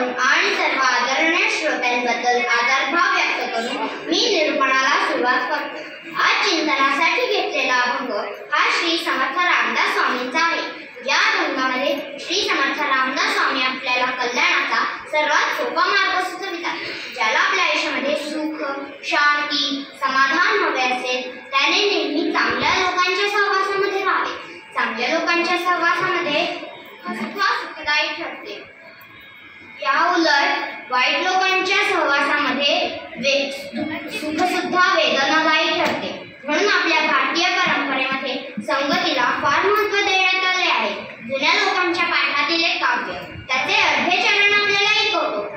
करून आणि सर्व आदरणीय श्रोत्यांबद्दल आदरभाव व्यक्त करून मी निरूपणाला सुरुवात करतो। आज चिंतनासाठी घेतलेला अभंग हा श्री समर्थ रामदास स्वामींचा आहे। या अभंगामध्ये श्री समर्थ रामदास स्वामी आपल्याला कल्याणाचा सर्वात सोपा मार्ग सुचवितात। ज्याला आपल्या आयुष्यामध्ये सुख, शांती, समाधान हवे असेल त्याने नेहमी चांगल्या लोकांच्या सहवासामध्ये राहावे। चांगल्या लोकांच्या सहवासामध्ये सुखदायी ठरते। या उलट वाईट लोकांच्या सहवासामध्ये सुख सुद्धा वेदनादायी ठरते। म्हणून आपल्या भारतीय परंपरेमध्ये संगतीला फार महत्त्व देण्यात आले आहे। जुन्या लोकांच्या पाठातील एक काव्य त्याचे अर्धे चरण आपल्याला ऐकवतो।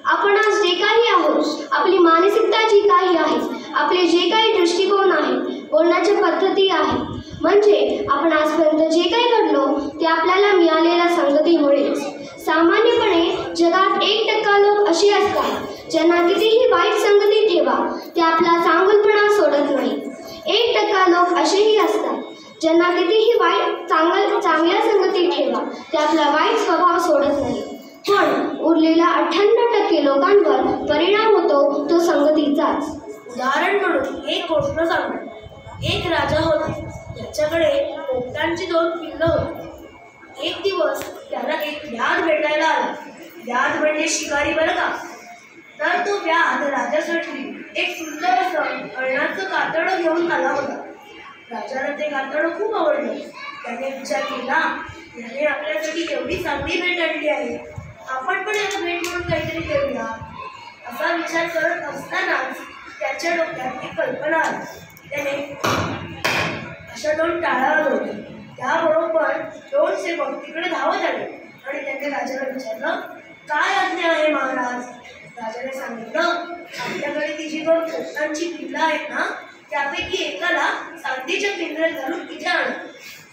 आपण आज जे काही आहोत, आपली मानसिकता जी काही आहे, आपले जे काही दृष्टिकोन आहे, बोलण्याच्या पद्धती आहे, म्हणजे आपण आजपर्यंत जे काही घडलो ते आपल्याला मिळालेल्या संगतीमुळेच। सामान्यपणे जगात 1% लोक असे असतात ज्यांना कितीही वाईट संगती ठेवा ते आपला चांगुलपणा सोडत नाही। 1% लोक असेही असतात ज्यांना कितीही चांगल्या संगती ठेवा ते आपला वाईट स्वभाव सोडत नाही। पण उरलेल्या 98% लोकांवर परिणाम होतो तो संगतीचाच। उदाहरण म्हणून एक गोष्ट सांगतो। एक राजा होता, त्याच्याकडे पोपटांची 2 पिल्लं होती। एक दिवस त्याला एक व्याध भेटायला आला। व्याध म्हणजे शिकारी बरं का। तर तो व्याध राजासाठी एक सुंदर असं अळणाचं कातडं घेऊन आला होता। राजाला ते कातडं खूप आवडलं। त्याने विचार केला, याने आपल्यासाठी एवढी चांगली भेट आणली आहे, आपण पण याला भेट म्हणून काहीतरी करूया। असा विचार करत असतानाच त्याच्या डोक्यात एक कल्पना आली। त्याने अशा 2 टाळ्या वाजवल्या। त्याबरोबर 2 सेवक तिकडे धावत आले आणि त्यांनी राजाला विचारलं, काय आज्ञा आहे महाराज? राजाने सांगितलं, आपल्याकडे ती जी 2 पोपटांची पिल्लं आहेत ना, त्यापैकी एकाला चांदीच्या पिंजऱ्यात घालून इथे आण।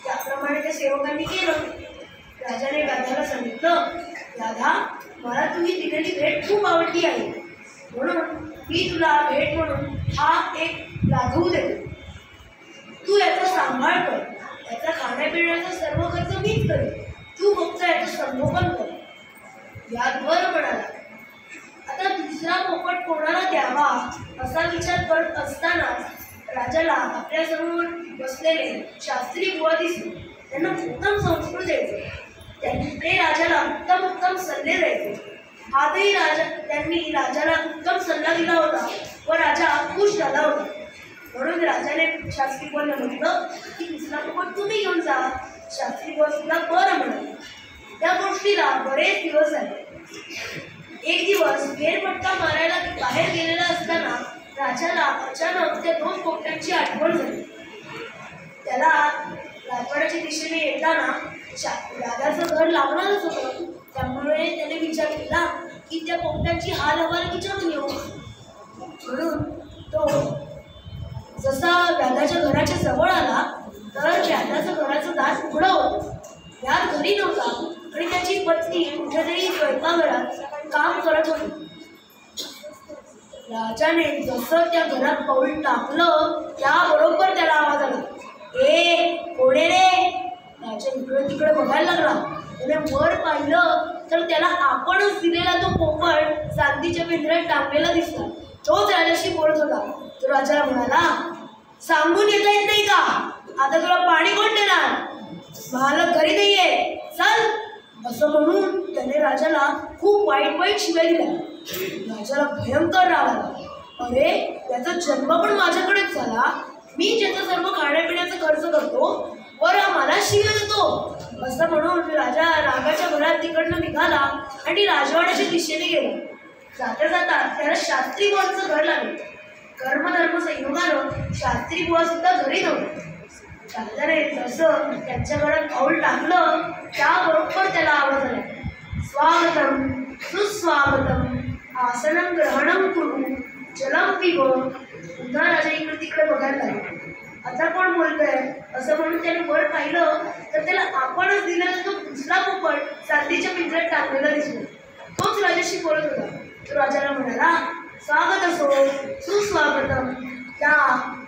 त्याप्रमाणे त्या सेवकांनी केलं। राजाने व्याधाला सांगितलं, व्याधा, मला तुझी दिलेली भेट खूप आवडली आहे, म्हणून मी तुला भेट म्हणून हा एक लाघव देतो। तू याचा सांभाळ कर, याचा खाण्यापिण्याचा सर्व खर्च मीच करेन, तू फक्त याचं संगोपन कर। व्याध बरं म्हणाला। आता दुसरा पोपट कोणाला द्यावा असा विचार करत असतानाच राजाला आपल्यासमोर बसलेले शास्त्री बुवा दिसले। त्यांना उत्तम संस्कृत द्यायचे, ते राजाला उत्तम सल्ले द्यायचे। आजही त्यांनी राजाला उत्तम सल्ला दिला होता व राजा खुश झाला होता। म्हणून राजाने शास्त्री बुवांना म्हटलं की दुसरा पोपट तुम्ही घेऊन जा। शास्त्री बुवा सुद्धा बरं म्हणाले। त्या गोष्टीला बरेच दिवस झाले। एक दिवस फेरफटका मारायला बाहेर गेलेला असताना राजाला अचानक त्या 2 पोपटांची आठवण झाली। त्याला राजवाड्याच्या दिशेने येताना राजाचं घर लागणारच होतं। त्यामुळे त्याने विचार केला की त्या पोपटांची हालहवाल विचारून येऊ। म्हणून तो जसा व्याधाच्या घराच्या जवळ आला तर व्याधाचं घराचं दार उघडं होतं। व्याध घरी नव्हता आणि त्याची पत्नी कुठेतरी स्वयंपाकघरात काम करत होती। राजाने जसं त्या घरात पाऊल टाकलं त्याबरोबर त्याला आवाज आला, ए कोणे रे? राजा इकडे तिकडे बघायला लागला। त्याने वर पाहिलं तर त्याला आपणच दिलेला तो पोपट चांदीच्या पिंजऱ्यात टाकलेला दिसला। तोच राजाशी बोलत होता। तो राजाला म्हणाला, सांगून येता येत नाही का? आता तुला पाणी कोण देणार? मालक घरी नाहीये, चल। असं म्हणून त्याने राजाला खूप वाईट शिव्या दिल्या। राजाला भयंकर राग आला। अरे, त्याचा जन्म पण माझ्याकडेच झाला, मी ज्याचा सर्व खाण्यापिण्याचा खर्च करतो वर मला शिव्या देतो। असं म्हणून राजा रागाच्या भरात तिकडनं निघाला आणि राजवाड्याच्या दिशेने गेला. जाता जाता त्याला शास्त्री बुवांचं घर लागलं. कर्मधर्म संयोगानं शास्त्री बुवा सुद्धा घरी नव्हते. राजाने जसं त्यांच्या घरात पाऊल टाकलं त्याबरोबर त्याला आवाज आला, स्वागतम सुस्वागतम आसनं ग्रहणं कुरु जलम पिब. पुन्हा राजा इकडे तिकडे बघायला लागला. आता कोण बोलतंय असं म्हणून त्याने वर पाहिलं तर त्याला आपणच दिलेला तो दुसरा पोपट चांदीच्या पिंजऱ्यात टाकलेला दिसला. तोच राजाशी बोलत होता. तो राजाला म्हणाला, स्वागत असो सुस्वागतम, या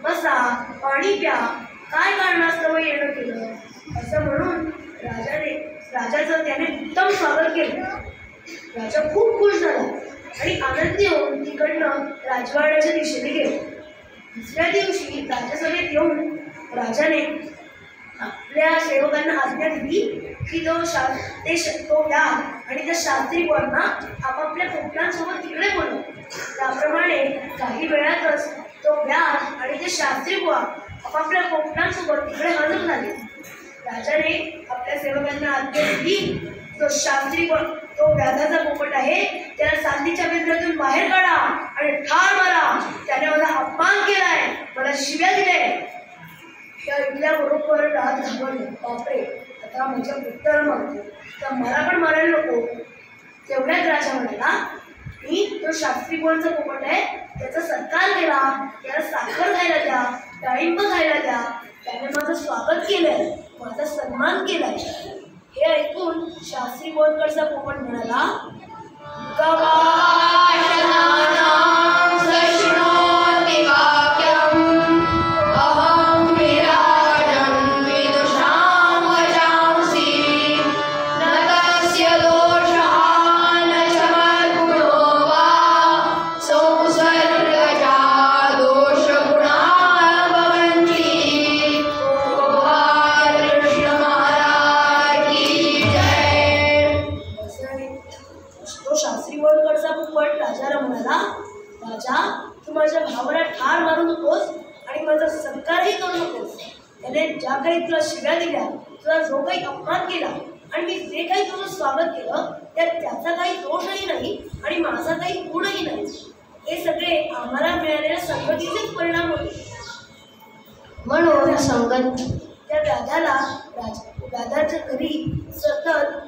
बसा, पाणी प्या, काय कारणास्तव येणं केलं. असं म्हणून राजाचं त्याने उत्तम स्वागत केलं. राजा खूप खुश झाला आणि आनंदी होऊन तिकडनं राजवाड्याच्या दिशेने गेला. दुसऱ्या दिवशी राजसभेत येऊन राजाने आपल्या सेवकांना आज्ञा दिली की तो व्याध आणि त्या शास्त्री बुवांना आपापल्या पोपटांसोबत तिकडे बोलव. त्याप्रमाणे काही वेळातच तो व्याध आणि ते शास्त्री बुवा आपापल्या पोपटांसोबत तिकडे हजर झाले. राजाने आपल्या सेवकांना आज्ञा दिली, तो शास्त्री तो व्याधाचा पोपट आहे त्याला चांदीच्या पिंजऱ्यातून बाहेर काढा आणि ठार मारा. त्याने मला अपमान केलाय, मला शिव्या दिल्या. त्या ऐकल्याबरोबर राज घाबरले. बापरे, आता माझ्या पुत्राला मारतो तर मला पण मारायला नको. तेवढ्यात राजा म्हणाला, मी तो शास्त्री बुवांचा पोपट आहे त्याचा सत्कार केला, त्याला साखर खायला द्या, डाळिंब खायला द्या, त्याने माझं स्वागत केलंय, माझा सन्मान केलाय. हे ऐकून शास्त्री बुवांकडचा पोपट म्हणाला, राजा, तू माझ्या भावाला ठार मारू नकोस आणि माझा सत्कारही करू नकोस. त्याने ज्या काही तुला शिव्या दिल्या, तुला जो काही अपमान केला आणि मी जे काही तुझं स्वागत केलं त्यात त्याचा काही दोषही नाही आणि माझा काही गुणही नाही. हे सगळे आम्हाला मिळालेल्या संगतीचेच परिणाम होते. म्हणून संगत त्या व्याधाच्या घरी सतत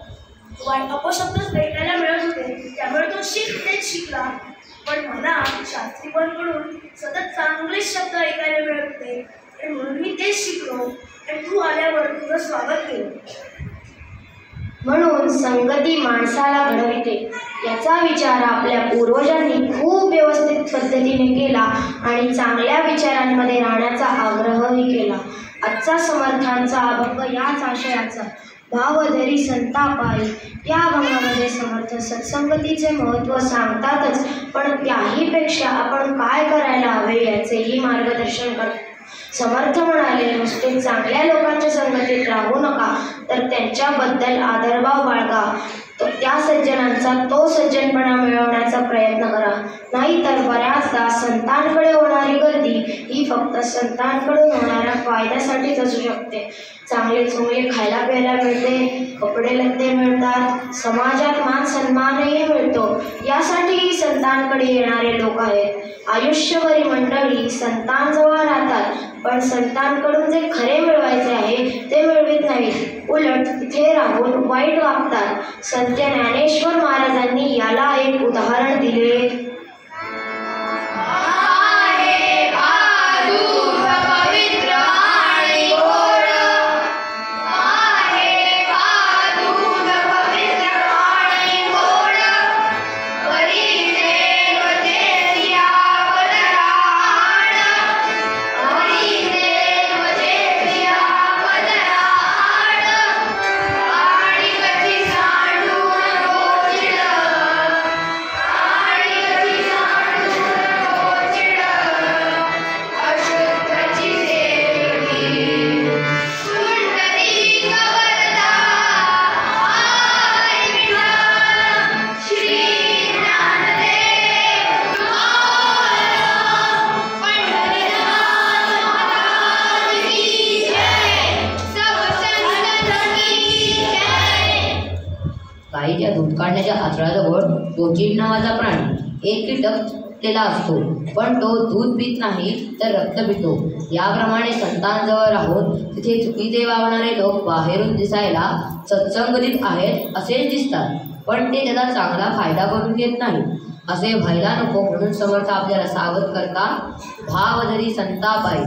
अपशब्दच ऐकायला मिळत होते. त्यामुळे तो तेच शिकला. पण मला शास्त्रीबांकडून सतत चांगले शब्द ऐकायला मिळत होते आणि म्हणून मी तेच शिकलो आणि तू आल्यावर तुझं स्वागत केलं. म्हणून संगती माणसाला घडविते याचा विचार आपल्या पूर्वजांनी खूप व्यवस्थित पद्धतीने केला आणि चांगल्या विचारांमध्ये राहण्याचा आग्रहही केला. आजचा समर्थांचा अभंग याच आशयाचा, भावधरी संतापाई या अभंगामध्ये समर्थ सत्संगतीचे महत्त्व सांगतातच, पण त्याहीपेक्षा आपण काय करायला हवे याचेही मार्गदर्शन करतात. समर्थ म्हणाले, नुसते चांगल्या लोकांच्या संगतीत राहू नका, तर त्यांच्याबद्दल आदरभाव बाळगा. त्या सज्जनांचा तो सज्जनपणा मिळवण्याचा प्रयत्न करा. नाहीतर बऱ्याचदा संतांकडे होणारी गर्दी ही फक्त संतांकडून होणाऱ्या फायद्यासाठीच असू शकते. चांगले चोंगले खायला प्यायला मिळते, कपडे लत्ते मिळतात, समाजात मान सन्मानही मिळतो, यासाठीही संतांकडे येणारे लोक आहेत. आयुष्यभरी मंडळी संतांजवळ राहतात, पण संतांकडून जे खरे मिळवायचे आहे ते मिळवित नाहीत. उलट तिथे राहून वाईट वागतात. संत ज्ञानेश्वर महाराजांनी याला एक उदाहरण दिले. गाईच्या दूध काढण्याच्या आचळाजवळ गोचिड नावाचा प्राणी एक कीटकलेला असतो, पण तो दूध पित नाही तर रक्त पितो. याप्रमाणे संतांजवळ राहून तिथे चुकीचे वागणारे लोक बाहेरून दिसायला सत्संगतीत आहेत असेच दिसतात, पण ते त्याचा चांगला फायदा करून घेत नाही. असे व्हायला नको म्हणून समर्थ आपल्याला सावध करतात. भावधरी संतापाई.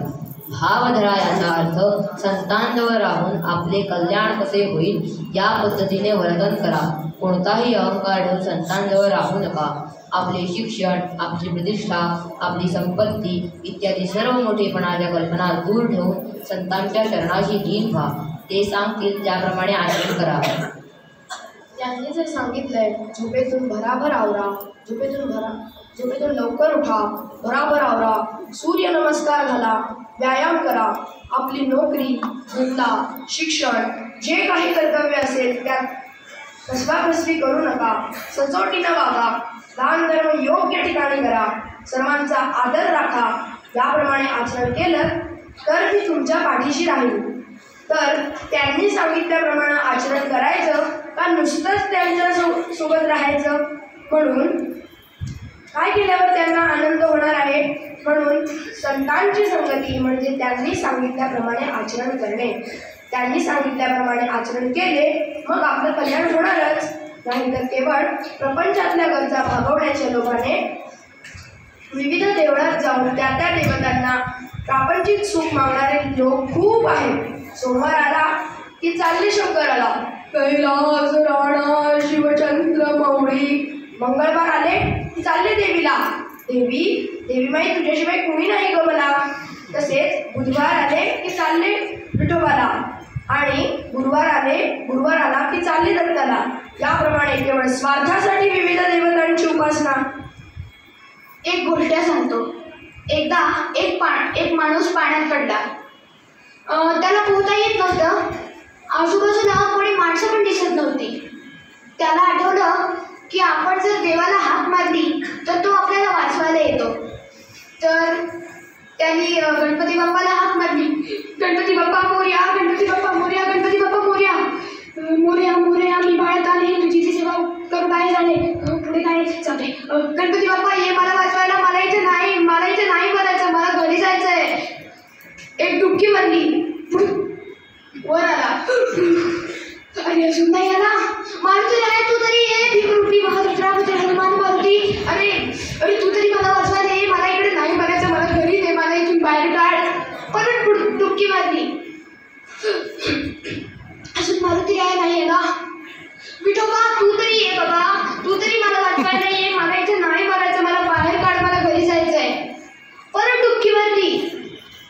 भाव धरा याचा अर्थ संतांजवळ राहून आपले कल्याण कसे होईल या पद्धतीने वर्तन करा. कोणताही अहंकार ठेवून संतांजवळ राहू नका. आपले शिक्षण, आपली प्रतिष्ठा, आपली संपत्ती इत्यादी सर्व मोठेपणाच्या कल्पना दूर ठेवून संतांच्या चरणाशी लीन व्हा. ते सांगतील त्याप्रमाणे आचरण करा. त्यांनी जर सांगितलंय झोपेतून भराभर आवरा, झोपेतून लवकर उठा, भराभर आवरा, सूर्य नमस्कार घाला, व्यायाम करा, आपली नोकरी, धंदा, शिक्षण जे काही कर्तव्य असेल त्यात फसवाफसवी करू नका, सचोटीनं वागा, दान धर्म योग्य ठिकाणी करा, सर्वांचा आदर राखा. याप्रमाणे आचरण केलं तर ती तुमच्या पाठीशी राहील. तर त्यांनी सांगितल्याप्रमाणे आचरण करायचं का नुसतंच त्यांच्या सोबत राहायचं? म्हणून काय केल्यावर त्यांना आनंद होणार आहे? म्हणून संतांची संगती म्हणजे त्यांनी सांगितल्याप्रमाणे आचरण करणे. त्यांनी सांगितल्याप्रमाणे आचरण केले मग आपलं कल्याण होणारच नाही, तर केवळ प्रपंचातल्या गरजा भागवण्याच्या लोभाने विविध देवळात जाऊन त्या देवतांना प्रापंचिक सुख मागणारे लोक खूप आहेत. सोमवार आला की चालले शंकराला, कैलास राणा शिवचंद्र मौळी. मंगळवार आले की चालले देवीला, देवी माई तुझ्याशिवाय कोणी नाही ग मला. तसेच बुधवार आले की चालले विठोबाला, आणि गुरुवार आला की चालले दत्ताला. याप्रमाणे केवळ स्वार्थासाठी विविध देवतांची उपासना. एक गोष्ट सांगतो. एकदा एक माणूस पाण्यात पडला. त्याला पोहता येत नव्हतं. आजूबाजूला कोणी माणसं पण दिसत नव्हती. त्याला आठवलं की आपण जर देवाला हाक मारली तर तो आपल्याला वाचवायला येतो. तर त्यांनी गणपती बाप्पाला हाक मारली, गणपती बाप्पा मोरया, गणपती बाप्पा मोरया, गणपती बाप्पा मोरया, मोरया मोरया मी बाळत आले, तुझी सेवा करू काय झाले, पुढे काय चालते. गणपती बाप्पा ये मला वाचवायला, मला इथे नाही मरायचं, मला घरी जायचं आहे. एक डुबकी मारली, वर आला. अरे अजून नाही आला. मारुती राय तू तरी ये, भिकरुटी महारुद्रावती हनुमान मारुती, अरे तू तरी मला वाचवायला ये, मला इकडे नाही मरायचं, मला घरी दे, मला इथून बाहेर काढ. परत डुबकी मारली, अजून मारुती राय नाही आहे का. विठोबा तू तरी ये बाबा, तू तरी मला वाचवायला ये, मला इथे नाही मरायचं, मला बाहेर काढ, मला घरी जायचंय. परत डुबकी मारली,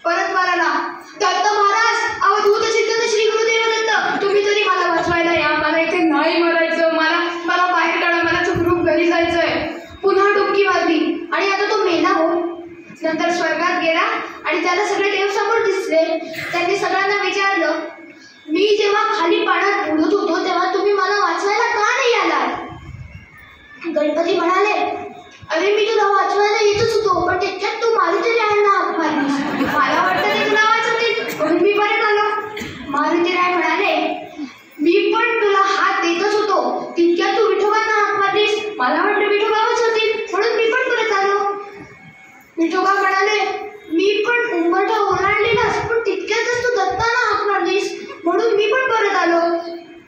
परत मारायला. दत्त महाराज, अवधूत सिद्ध श्री गुरुदेव दत्त, तुम्ही तरी मला वाचवायला या, मला इथे नाही मरायचं, मला बाहेर काढा, मला सुखरूप घरी जायचंय. पुन्हा डुबकी मारली, आणि आता तो मेला हो. नंतर स्वर्गात गेला आणि त्याला सगळे देव समोर दिसले. त्यांनी सगळ्यांना विचारलं, मी जेव्हा खाली पाण्यात बुडत होतो तेव्हा तुम्ही मला वाचवायला का नाही आलात? गणपती म्हणाले, अरे मी तुला वाचवायला येतच होतो, पण त्याच्यात तू मारुती रायांना हाक मारलीस. मला वाटतं ते तुला वाचवतील म्हणून मी परत आलो. मारुती राय म्हणाले, मी पण तुला हात देतच होतो, तितक्यात तू विठोबांना हाक मारलीस. मला वाटतं विठोबा वाचवतील म्हणून मी पण परत आलो. विठोबा म्हणाले, मी पण उंबरठा ओलांडलेलास, पण तितक्यातच तू दत्तांना हाक मारलीस म्हणून मी पण परत आलो.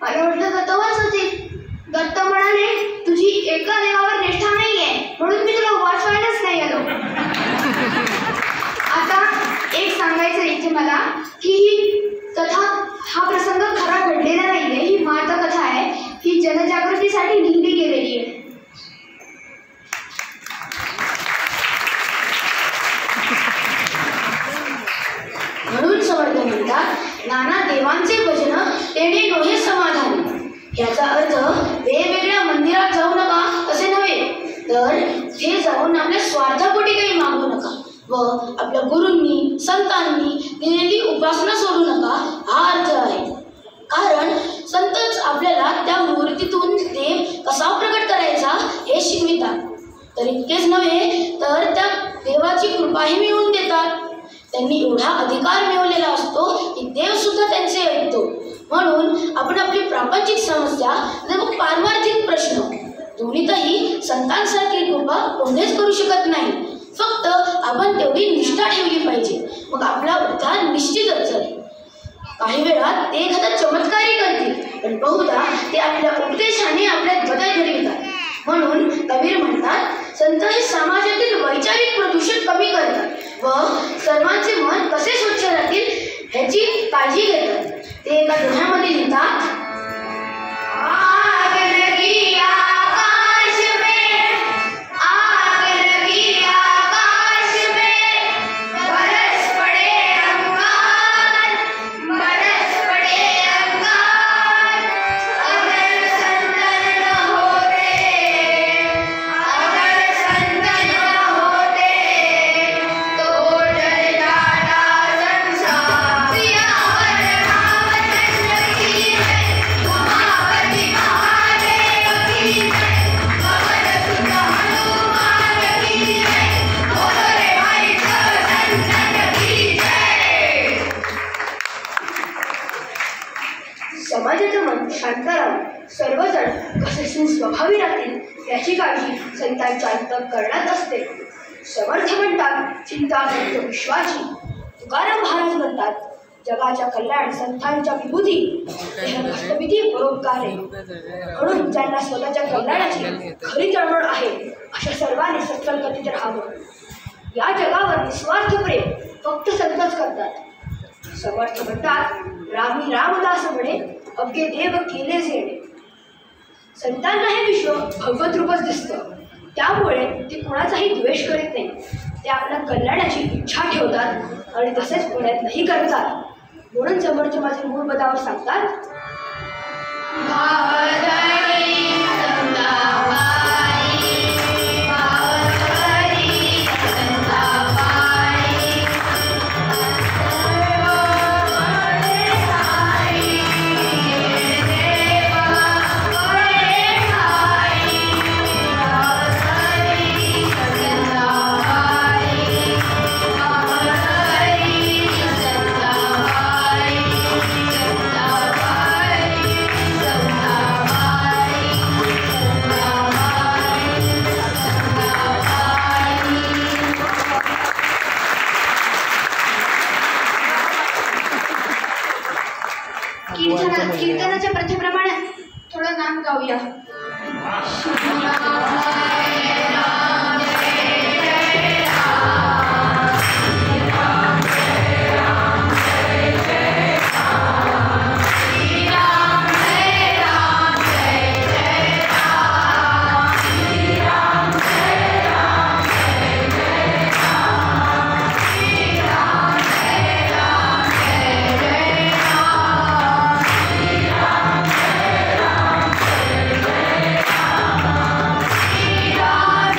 मला वाटलं दत्त वाचवतील. दत्त म्हणाले, तुझी एका देवावर निष्ठा नाहीये म्हणून मी तुला वाचवायलाच नाही आलो. आता एक सांगायचं इथे मला की ही कथा, हा प्रसंग खरा घडलेला नाहीये, ही मातकथा आहे, ही जनजागृतीसाठी लिहिली गेलेली आहे. म्हणून समर्थ म्हणतात, नाना देवांचे भजन तेणे नोहे समाधान. याचा अर्थ वेगवेगळ्या मंदिरात जाऊ नका असे नव्हे, तर ते जाऊन आपल्या स्वार्थापोटी काही मागू नका व आपल्या गुरूंनी संतांनी दिलेली उपासना सोडू नका, हा अर्थ आहे. कारण संतच आपल्याला त्या मूर्तीतून देव कसा प्रकट करायचा हे शिकवितात. तर इतकेच नव्हे तर त्या देवाची कृपाही मिळवून देतात. त्यांनी एवढा अधिकार मिळवलेला असतो की देव सुद्धा त्यांचे ऐकतो. म्हणून आपण आपली प्रापंचिक समस्या आणि मग पारमार्थिक प्रश्न दोन्हीतही संतांसारखी कृपा कोणतेच करू शकत नाही. फक्त आपण तेवढी निष्ठा ठेवली पाहिजे, मग आपला उद्धार निश्चितच आहे. काही वेळा ते एखादा चमत्कारही करतील, पण बहुधा ते आपल्या उपदेशाने आपल्यात बदल घडवितात. म्हणून कबीर म्हणतात, संत हे समाजातील वैचारिक प्रदूषण कमी करतात व सर्वांचे मन कसे स्वच्छ राहतील ह्याची काळजी घेतात. ते एका दोह्यामध्ये लिहितात, आग लगी आकाश में, आग लगी आकाश में, बरस पड़े अंगार, बरस पड़े अंगार, अगर संतन न होते, अगर संतन न होते, तो जल जाता संसार. सियावर रामचंद्र की जय, उमापति महादेव की जय, पवन सुत हनुमान की जय, बोलो रे भाई सब संतन की जय. समाजाचं मन शांत राहून सर्वजण कसे सुस्वभावी राहतील याची काळजी संतांच्या अंतःकरणात असते. समर्थ म्हणतात, चिंता फक्त विश्वाची. तुकाराम महाराज म्हणतात, जगाच्या कल्याण संतांच्या विभूती, कष्टविधी परोपकार आहे. म्हणून ज्यांना स्वतःच्या कल्याणाची खरी तळमळ आहे अशा सर्वांनी सत्संगतीत राहावं. या जगावर निस्वार्थ प्रेम फक्त संतच करतात. समर्थ म्हणतात, रामी रामदास म्हणे, अवघे देव केले जेणे. संतांना हे विश्व भगवत रूपच दिसतं, त्यामुळे ते कुणाचाही द्वेष करीत नाही. ते आपल्या कल्याणाची इच्छा ठेवतात आणि तसेच प्रयत्नही करतात. म्हणून समर्थ माझे मूळ पदावर सांगतात, भावधरी संताबाई, भावधरी संताबाई, कीर्तनाच्या प्रथेप्रमाणे थोडं नाम गाऊया. राम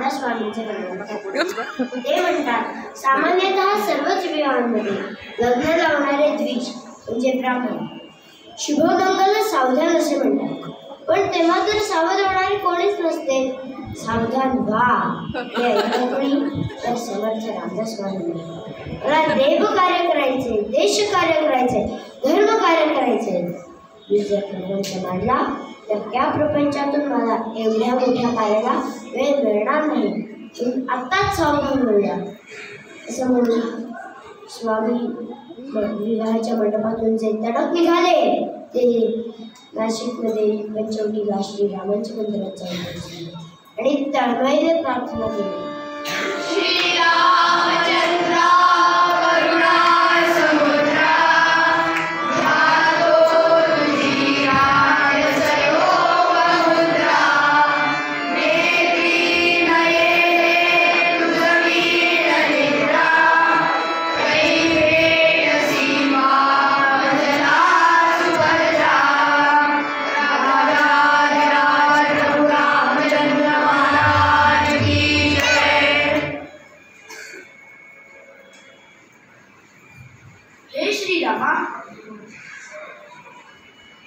रामदास स्वामींचे वर्णन करतात. ते म्हणतात, सामान्यतः सर्वच विवाहांमध्ये लग्न लावणारे द्विज म्हणजे ब्राह्मण शुभमंगल सावधान असे म्हणतात. पण तेव्हा तर सावध होणारे कोणीच नसते. सावधान व्हा हे ऐकणी तर समर्थ रामदास स्वामी. मला देव कार्य करायचे, देश कार्य करायचे, धर्म कार्य करायचे. मी जर प्रपंच मांडला तर त्या प्रपंचातून मला एवढ्या मोठ्या कार्याला वेळ मिळणार नाही. आत्ताच सावधान मिळूया असं म्हणून स्वामी विवाहाच्या मंडपातून जे तडक निघाले ते नाशिकमध्ये पंचवटीला श्रीरामांच्या मंदिरात जाऊन आणि तळमळीने प्रार्थना केली.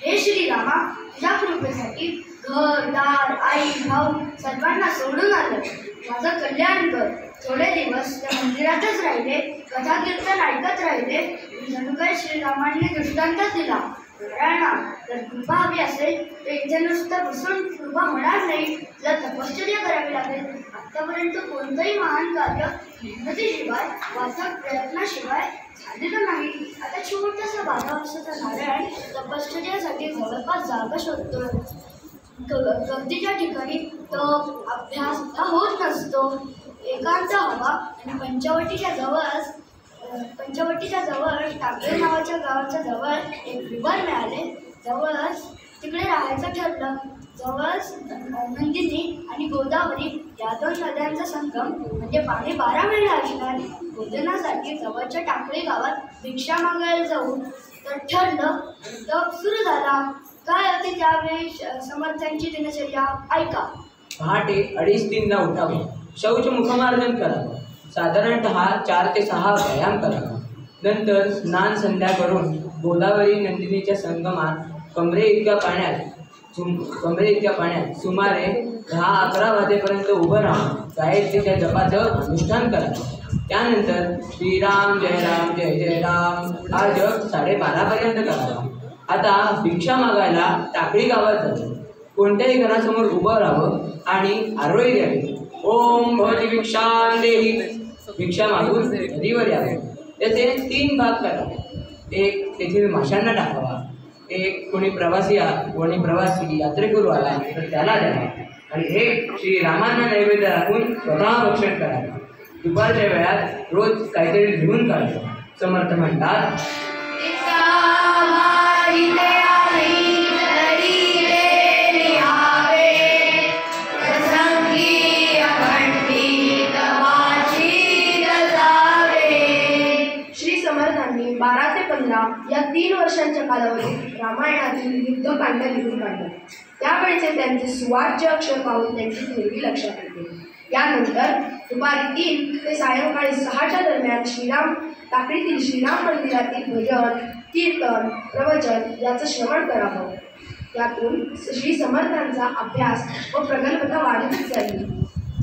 हे श्रीरामा, तुझ्या कृपेसाठी घर दार आई भाऊ सर्वांना सोडून आलं. माझं कल्याण कर. थोडे दिवस त्या मंदिरातच राहिले, कथा कीर्तन ऐकत राहिले. जणू काय श्रीरामांनी दृष्टांतच दिला. नारायणा, जर कृपा हवी असेल तर इथे नुसतं बसून कृपा होणार नाही, तुला तपश्चर्या करावी लागेल. आतापर्यंत कोणतंही महान कार्य मेहनतीशिवाय वाचक प्रयत्नाशिवाय झालेलं नाही. आता छोटासा 12 वर्षाचा नारायण तपश्चर्यासाठी जवळपास जागा शोधतो. गर्दीच्या ठिकाणी तप अभ्यास हा होत नसतो. एकांत हवा आणि पंचवटीच्या जवळ टाकळे नावाच्या गावाच्या जवळ एक विवर मिळाले. जवळच तिकडे राहायचं ठरलं. जवळच नंदिनी आणि गोदावरी या 2 नद्यांचा संगम म्हणजे पाणी 12 महिने असणार. भोजनासाठी जवळच्या टाकळी गावात भिक्षा मागायला जाऊ तर ठरलं. तप सुरू झाला. काय होती त्यावेळी समर्थांची दिनचर्या ऐका. पहाटे 2:30 उठावे, शौच मुखमार्जन करावं, साधारणतः 4 ते 6 व्यायाम करावा. नंतर स्नान संध्या करून गोदावरी नंदिनीच्या संगमात कमरे इतक्या पाण्यात सुमारे 10-11 वाजेपर्यंत उभं राहून गायत्रीच्या जपाचं अनुष्ठान करावं. त्यानंतर श्रीराम जय राम जय जय राम हा जप 12:30 पर्यंत करावा. आता भिक्षा मागायला टाकळी गावात जातो. कोणत्याही घरासमोर उभं राहावं आणि आरोळी द्यावी. ओम भवती भिक्षां देहि. भिक्षा मागून नदीवर यावे. त्याचे 3 भाग करावे. एक तेथील माशांना टाकावा. एक कोणी प्रवासी यात्रेकरू आला तर त्याला द्यावा. आणि एक श्रीरामांना नैवेद्य राखून स्वतः भक्षण करावे. दुपारच्या वेळात रोज काहीतरी लिहून काढावं. समर्थ म्हणतात, श्री समर्थांनी 12 ते 15 या 3 वर्षांच्या कालावधीत रामायणातील युद्धकांड लिहून काढले. त्यावेळेचे त्यांचे सुवाच्य अक्षर पाहून त्यांची थोरवी लक्षात येते. यानंतर दुपारी 3 ते सायंकाळी 6च्या दरम्यान टाकळीतील श्रीराम मंदिरातील भजन कीर्तन प्रवचन याचं श्रवण करावं. यातून श्री समर्थांचा अभ्यास व प्रगल्भता वाढत जाईल.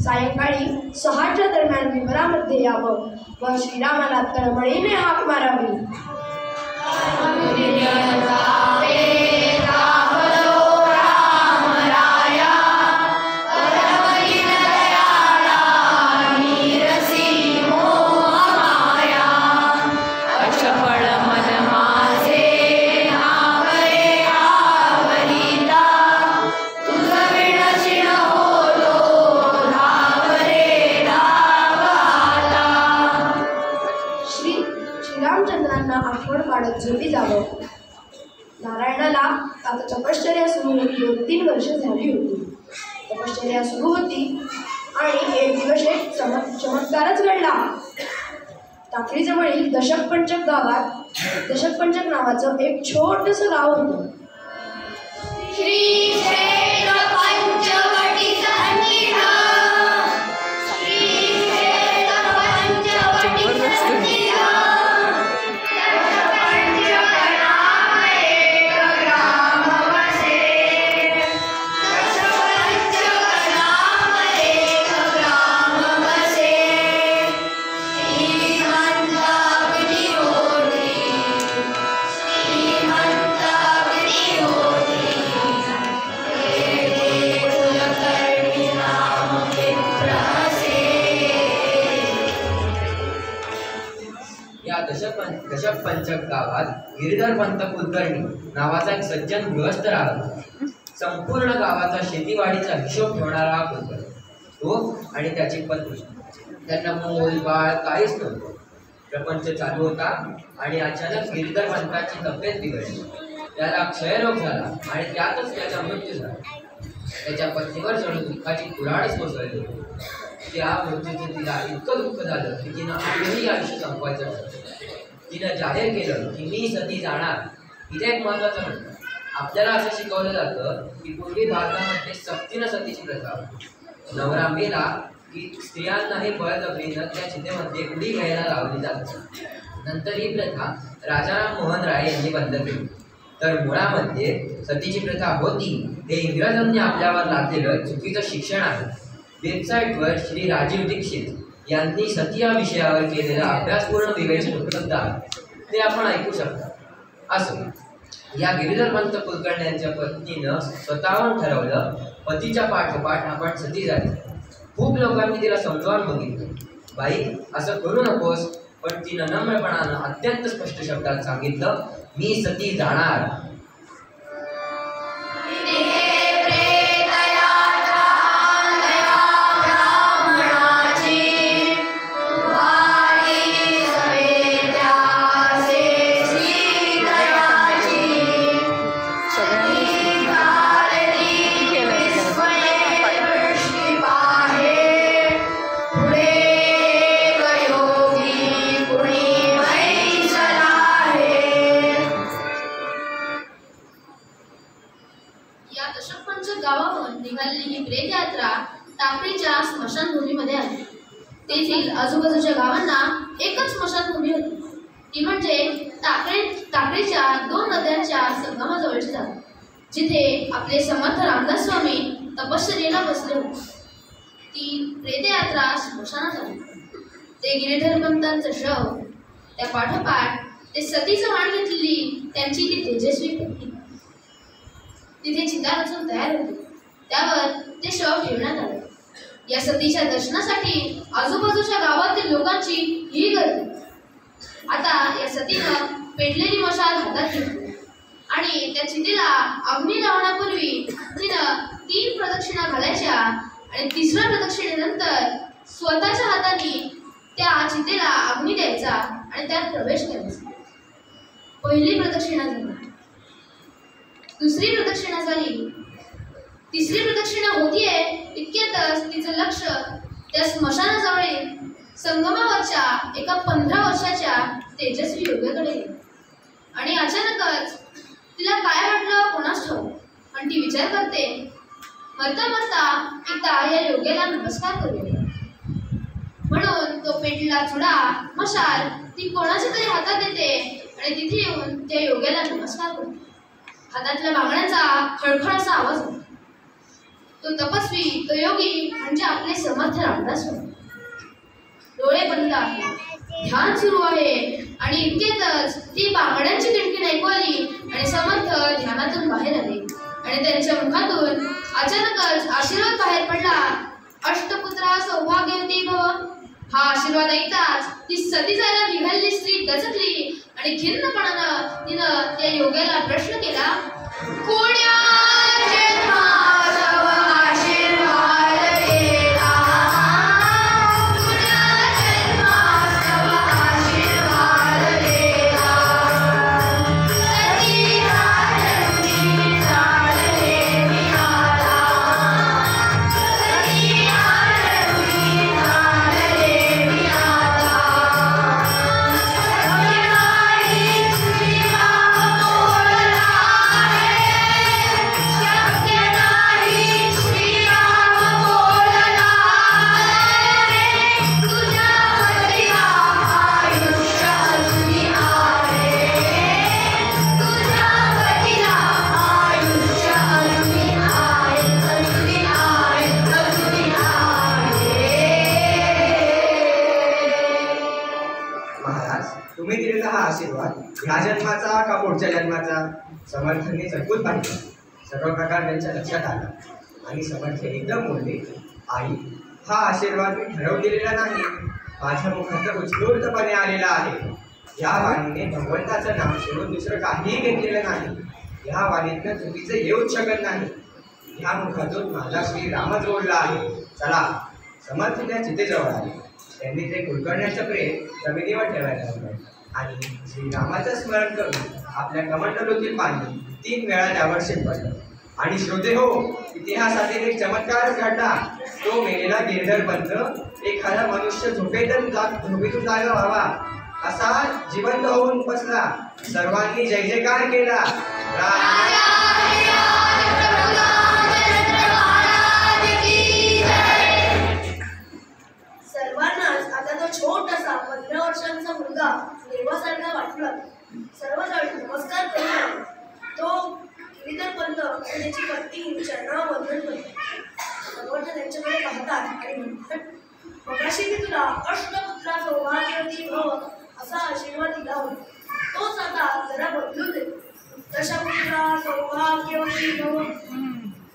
सायंकाळी 6च्या दरम्यान विवरामध्ये यावं व श्रीरामाला तळमळीने हाक मारावी. आठवण काढत झोपी जावं. नारायणाला आता तपश्चर्या सुरू होऊन 2-3 वर्ष झाली होती. तपश्चर्या सुरू होती आणि एक दिवस एक चमत्कारच घडला. टाकळीजवळील दशकपंचक गावात दशकपंचक नावाचं एक छोटंसं गाव होतं. दशपंचक गावात गिरीधर पंत कुलकर्णी नावाचा एक सज्जन गृहस्थ राहत होता. संपूर्ण गावाचा शेतीवाडीचा हिशोब ठेवणारा हा कुलकर्णी, तो आणि त्याची पत्नी, त्यांना मूल बाळ काहीच नव्हतं. प्रपंच चालू होता आणि अचानक गिरीधर पंताची तब्येत बिघडली. त्याला क्षयरोग झाला आणि त्यातच त्याचा मृत्यू झाला. त्याच्या पत्नीवर जणू दुःखाची कुऱ्हाडच कोसळली. त्या मृत्यूचे तिला इतकं दुःख झालं की तिनं आपलंही आयुष्य संपवायचं ठरवलं. तिनं जाहीर केलं की मी सती जाणार. इथे एक महत्वाचं म्हणतं, आपल्याला असं शिकवलं जातं की पूर्वी भारतामध्ये सक्तीनं सतीची प्रथा होती. नवरा मेला की स्त्रियांना हे बळजबरीनं त्या चितेमध्ये उडी घ्यायला लावली जाते. नंतर ही प्रथा राजाराम मोहन राय यांनी बंद केली. तर मुळामध्ये सतीची प्रथा होती हे इंग्रजांनी आपल्यावर लादलेलं चुकीचं शिक्षण आहे. वेबसाईटवर श्री राजीव दीक्षित यांनी सती या विषयावर केलेला अभ्यासपूर्ण विवेचन उपलब्ध आहे, ते आपण ऐकू शकता. असं या गिरीधर पंत कुलकर्णी यांच्या पत्नीनं स्वतःहून ठरवलं पतीच्या पाठोपाठ आपण सती जायचं. खूप लोकांनी तिला समजावून बघितलं, बाई असं करू नकोस, पण तिनं नम्रपणानं अत्यंत स्पष्ट शब्दात सांगितलं, मी सती जाणार. टाकळीच्या स्मशानभूमीमध्ये आली. तेथील आजूबाजूच्या गावांना एकच स्मशानभूमी होती, ती म्हणजे टाकळीच्या 2 नद्यांच्या संगमाजवळची जागा, जिथे आपले समर्थ रामदास स्वामी तपश्चर्येला बसले होते. ती प्रेतयात्रा स्मशानात आली. ते गिरीधर पंतांचं शव, त्या पाठोपाठ ते सतीचं वाण घेतलेली त्यांची ती तेजस्वी पत्नी तिथे चिता रचून तयार होती. त्यावर ते शव ठेवण्यात आले. या सतीच्या दर्शनासाठी आजूबाजूच्या गावातील लोकांची ही गर्दी. आता या सतीनं पेटलेली मशाल हातात घेतली आणि त्या चितेला अग्नी लावण्यापूर्वी तिनं 3 प्रदक्षिणा घालायच्या आणि 3ऱ्या प्रदक्षिणेनंतर स्वतःच्या हाताने त्या चितेला अग्नी द्यायचा आणि त्यात प्रवेश करायचा. पहिली प्रदक्षिणा झाली, 2री प्रदक्षिणा झाली, 3री प्रदक्षिणा होतीये इतक्यातच तिचं लक्ष त्या स्मशानाजवळील संगमावरच्या एका 15 वर्षाच्या तेजस्वी योग्याकडे गेलं. आणि अचानकच तिला काय वाटलं कोणास ठाऊक, पण ती विचार करते, मरता मरता एकदा या योग्याला नमस्कार करूया. म्हणून तो पेटलेला चुडा मशाल ती कोणाच्या तरी हातात देते आणि तिथे येऊन त्या योग्याला नमस्कार करते. हातातल्या बांगड्यांचा खळखळाचा आवाज होता. तो तपस्वी, तो योगी म्हणजे आपले समर्थ रामदास स्वामी. डोळे बंद आहे, ध्यान सुरू आहे आणि इतक्यातच ती बांगड्यांची किणकिण ऐकू आली आणि समर्थ ध्यानातून बाहेर आले आणि त्यांच्या मुखातून अचानकच आशीर्वाद बाहेर पडला. अष्टपुत्रा सौभाग्यवती भव. हा आशीर्वाद ऐकताच ती सती जायला निघालेली स्त्री गचकली आणि खिन्नपणानं तिनं त्या योग्याला प्रश्न केला, कोण्या जन्माचा आशीर्वाद केला, कोण्या जन्माचा आशीर्वाद केला, सती राजनी झाले मी आता, सती राजनी झाले मी आता, सत्यनारायण श्रीराम बोलला आहे, सत्यनारायण श्रीराम बोलला आहे, तुझ्या पतीला आयुष्य अजूनी आहे, तुझ्या पतीला आयुष्य अजूनी आहे, अजूनी आहे, अजूनी आहे. महाराज, तुम्ही दिलेला हा आशीर्वाद ह्या जन्माचा का पुढच्या जन्माचा? समर्थांनी चटकून पाहिलं. सर्व प्रकार त्यांच्या लक्षात आला आणि समर्थ एकदम बोलले, आई, हा आशीर्वाद मी ठरवून दिलेला नाही, माझ्या मुखात उत्स्फूर्तपणे आलेला आहे. या वाणीने भगवंताचं नाव सोडून दुसरं काहीही घेतलेलं नाही। या वाणीतनं चुकीचं येऊच शकत नाही। ह्या मुखातून माझा श्रीरामच बोलला आहे। चला, समर्थ त्या चितेजवळ आले। त्यांनी ते कुलकर्ण्याचं प्रेम जमिनीवर ठेवायला लावलं आणि श्रीरामाचं स्मरण करून आपल्या कमंडलूतील पाणी 3 वेळा त्यावर शिंपडलं। आणि श्रोते हो, इतिहासातील एक चमत्कारच घडला। तो मेलेला गिरधर पंत एखादा मनुष्य झोपेतून जागा व्हावा असा जिवंत होऊन बसला। सर्वांनी जय जयकार केला। सर्वांनाच आता तो छोटासा 15 वर्षांचा मुलगा देवासारखा वाटला। सर्वजण नमस्कार करू। तो गिरीधर पंत आणि त्याची पत्नी चरणावर वंदन करतो। समर्थ त्यांच्याकडे पाहतात आणि म्हणतात, मगाशी मी तुला अष्टपुत्रा सौभाग्यवती भव असा आशीर्वाद दिला होता, तोच आता जरा बदलून दे। दशपुत्रा सौभाग्यवती भव।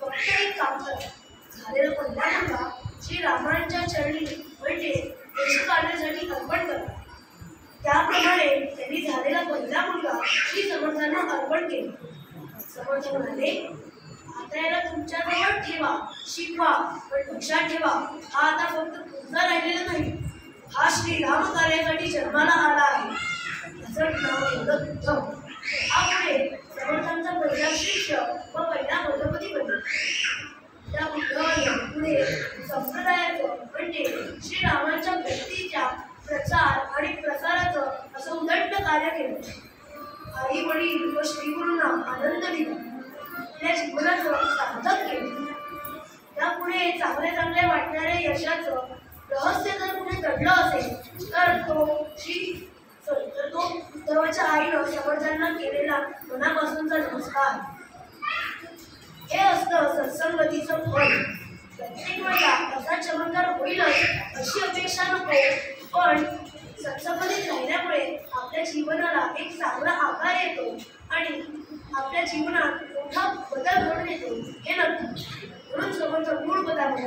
फक्त एक काम कर, झालेला पहिला मुलगा श्रीरामांच्या चरणी म्हणजे देश काढण्यासाठी अर्पण करा। त्याप्रमाणे त्यांनी झालेला पहिला मुलगा श्री समर्थांना अर्पण केला। समर्थ म्हणाले, आता याला तुमच्याजवळ ठेवा, शिकवा, पण लक्षात ठेवा, हा आता फक्त तुमचा राहिलेला नाही, हा श्रीराम कार्यासाठी जन्माला आला आहे। याचं नाव ठेवलं उद्धव। हा पुढे समर्थांचा पहिला शिष्य व पहिला पदपती बनला। त्या उद्धवाने पुढे संप्रदायाचं म्हणजे श्रीरामांच्या भक्तीच्या प्रचार आणि प्रसाराचं असं उदंड कार्य केलं। आई वडील व श्रीगुरूंना आनंद दिला, त्या जीवनाचं सार्थक केलं। त्यापुढे चांगल्या वाटणाऱ्या यशाचं रहस्य जर कुठे दडलं असेल तर तो उद्धवाच्या आईनं समर्थांना केलेला मनापासूनचा नमस्कार। हे असतं सत्संगतीचं फळ। प्रत्येक वेळेला असा चमत्कार होईलच अशी अपेक्षा नको, पण सत्संगतीत राहिल्यामुळे आपल्या जीवनाला एक चांगला आकार येतो आणि आपल्या जीवनात मोठा बदल घडून येतो हे नक्की। म्हणून समर्थ मूळ पदार्थ